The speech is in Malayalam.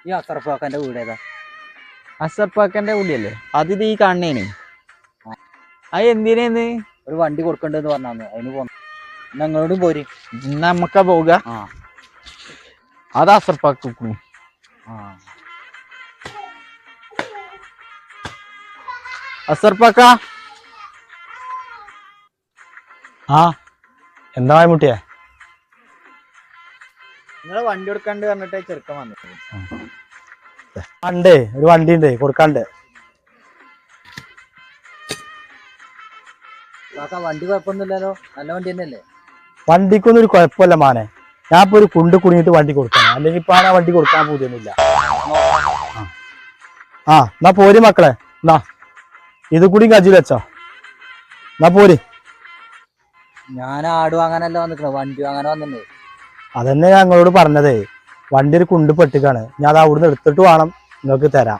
ഈ അസർഫാക്കന്റെ വീട് ഏതാ? അസർപ്പാക്കന്റെ കൂടിയല്ലേ അത് ഈ കാണണേന്. അത് എന്തിനേന്ന്? ഒരു വണ്ടി കൊടുക്കണ്ടെന്ന് പറഞ്ഞാന്ന് അതിന് പോന്നു. ഞങ്ങളോടും പോര്. നമ്മക്ക പോവുക. അത് അസർപ്പാക്കും. അസർപ്പാക്ക. എന്താ മുട്ടിയെ? നിങ്ങളെ വണ്ടി കൊടുക്കാണ്ട് പറഞ്ഞിട്ട് ചെറുക്കൻ വന്നത്. ഉണ്ട്, ഒരു വണ്ടി ഉണ്ട് കൊടുക്കാണ്ട്. വണ്ടി കുഴപ്പമൊന്നുമില്ലല്ലോ, നല്ല വണ്ടി തന്നെയല്ലേ? വണ്ടിക്കൊന്നും ഒരു കുഴപ്പമില്ല മാനെ. ഞാൻ ഇപ്പൊ ഒരു കുണ്ട് കുടുങ്ങിയിട്ട് വണ്ടി കൊടുക്കണം, അല്ലെങ്കിൽ ഇപ്പൊ ആ വണ്ടി കൊടുക്കാൻ പോവുന്നില്ല. എന്നാ പോര് മക്കളെ, എന്നാ ഇത് കൂടി കജിൽ വെച്ചോ. എന്നാ പോര്. ഞാൻ ആട് വാങ്ങാനല്ല വന്നിക്കണ, വണ്ടി വാങ്ങാൻ വന്നിട്ടുണ്ട്. അതന്നെ ഞങ്ങളോട് പറഞ്ഞതേ, വണ്ടി ഒരു കുണ്ട് പെട്ടിക്കാണ്. ഞാൻ അത് അവിടുന്ന് എടുത്തിട്ട് വേണം നിങ്ങൾക്ക് തരാം.